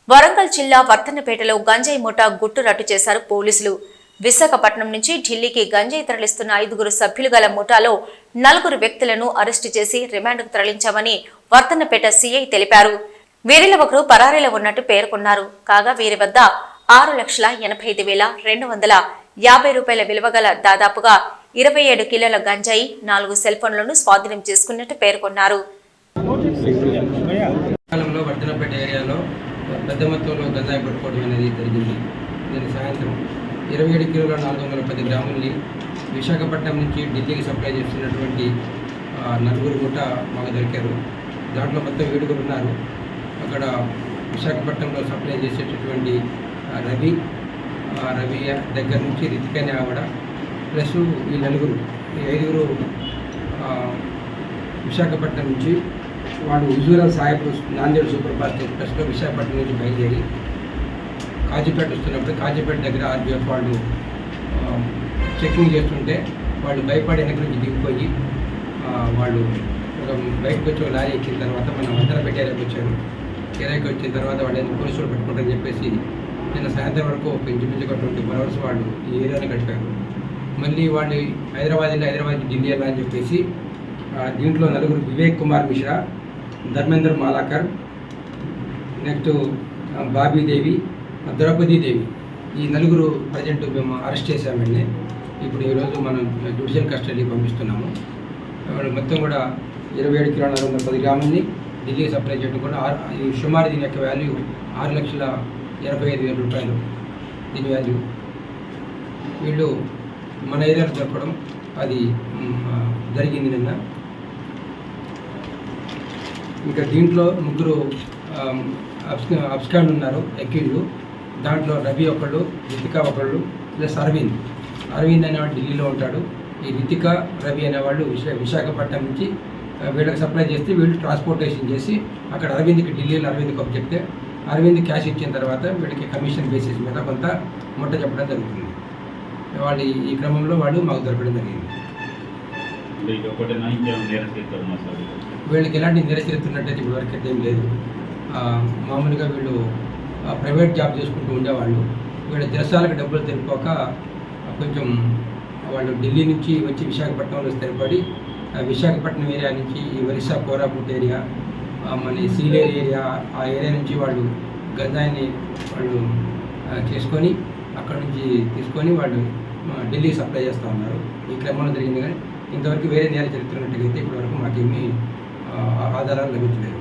వరంగల్ జిల్లా వర్ధన్నపేటలో గంజాయి ముఠా గుట్టు రట్టు చేశారు పోలీసులు. విశాఖపట్నం నుంచి ఢిల్లీకి గంజాయి తరలిస్తున్న 5 సభ్యులు గల ముఠాలో 4 వ్యక్తులను అరెస్టు చేసి రిమాండ్కు తరలించామని వర్ధన్నపేట సీఐ తెలిపారు. వీరిలో ఒకరు పరారీలో ఉన్నట్టు పేర్కొన్నారు. కాగా వీరి వద్ద 6,85,250 రూపాయల విలువ గల దాదాపుగా 27 కిలోల గంజాయి, 4 సెల్ ఫోన్లను స్వాధీనం చేసుకున్నట్టు పేర్కొన్నారు. వర్ధన్నపేట ఏరియాలో పెద్ద మొత్తంలో గంజాయి పట్టుకోవడం అనేది జరిగింది. దీని సాయంత్రం 27 కిలోల 410 గ్రాముల్ని విశాఖపట్నం నుంచి ఢిల్లీకి సప్లై చేస్తున్నటువంటి 4 ముఠా మాకు దొరికారు. దాంట్లో మొత్తం 7 ఉన్నారు. అక్కడ విశాఖపట్నంలో సప్లై చేసేటటువంటి రవి దగ్గర నుంచి రితిక అనే ఆవిడ ప్లస్ ఈ 5 విశాఖపట్నం నుంచి వాళ్ళు హుజూరాబాద్ సాహెబ్ నాందేడ్ సూపర్ ఫాస్ట్ ఎక్స్ప్రెస్లో విశాఖపట్నం నుంచి బయలుదేరి కాజీపేట వస్తున్నప్పుడు కాజీపేట దగ్గర ఆర్బీఎఫ్ వాళ్ళు చెకింగ్ చేస్తుంటే వాళ్ళు భయపడి వెనక నుంచి దిగిపోయి వాళ్ళు ఒక బయటకు వచ్చి లారీ ఎక్కిన తర్వాత మన వర్ధన్నపేట ఏరియాకి వచ్చారు. ఏరియాకి వచ్చిన తర్వాత వాళ్ళు పోలీసులు పెట్టుకుంటారని చెప్పేసి నిన్న సాయంత్రం వరకు ఇంచుమించు 24 hours వాళ్ళు ఈ ఏరియాని గడిపారు. మళ్ళీ వాళ్ళు హైదరాబాద్ ఢిల్లీ వెళ్ళాలని చెప్పేసి దీంట్లో 4 వివేక్ కుమార్ మిశ్రా, ధర్మేంద్ర మాలాకర్, నెక్స్ట్ బాబీదేవి, ద్రౌపదీదేవి, ఈ 4 ప్రజెంట్ మేము అరెస్ట్ చేశామండి. ఇప్పుడు ఈరోజు మనం జ్యుడిషియల్ కస్టడీకి పంపిస్తున్నాము. వాళ్ళు మొత్తం కూడా 27 కిలోల 410 గ్రాములని ఢిల్లీకి సప్లై చేయడం కూడా సుమారు దీని యొక్క వాల్యూ 6,85,000 రూపాయలు దీని వాల్యూ. వీళ్ళు మన ఏరియాలో దొరకడం అది జరిగింది నిన్న. ఇంకా దీంట్లో 3 అబ్స్కాండ్ ఉన్నారు ఎక్కిళ్ళు. దాంట్లో రవి ఒకళ్ళు, రితిక ఒకళ్ళు, ప్లస్ అరవింద్ అనేవాడు ఢిల్లీలో ఉంటాడు. ఈ రితిక, రవి అనేవాళ్ళు విశాఖపట్నం నుంచి వీళ్ళకి సప్లై చేస్తే వీళ్ళు ట్రాన్స్పోర్టేషన్ చేసి అక్కడ అరవింద్కి ఢిల్లీలో అరవింద్కి ఒక చెప్తే అరవింద్ క్యాష్ ఇచ్చిన తర్వాత వీళ్ళకి కమిషన్ బేసిస్ మీద కొంత ముట్ట చెప్పడం జరుగుతుంది. వాళ్ళు ఈ క్రమంలో వాళ్ళు మాకు దొరకడం జరిగింది. వీళ్ళకి ఎలాంటి నిరచరిస్తున్నట్టయితే ఇప్పటివరకు అయితే ఏం లేదు. మామూలుగా వీళ్ళు ప్రైవేట్ జాబ్ చేసుకుంటూ ఉండేవాళ్ళు. వీళ్ళ జలసాలకు డబ్బులు తెలిపోక కొంచెం వాళ్ళు ఢిల్లీ నుంచి వచ్చి విశాఖపట్నంలో స్థిరపడి విశాఖపట్నం ఏరియా నుంచి ఈ ఒరిస్సా కోరాపుట్ ఏరియా, మన సీలేరు ఏరియా, ఆ ఏరియా నుంచి వాళ్ళు గంజాయిని వాళ్ళు చేసుకొని అక్కడ నుంచి తీసుకొని వాళ్ళు ఢిల్లీకి సప్లై చేస్తూ ఉన్నారు. ఈ క్రమంలో జరిగింది. కానీ ఇంతవరకు వేరే నేర చరిత్రన్నట్టుగా అయితే ఇప్పటివరకు మాకేమీ ఆధారాలు లభించలేదు.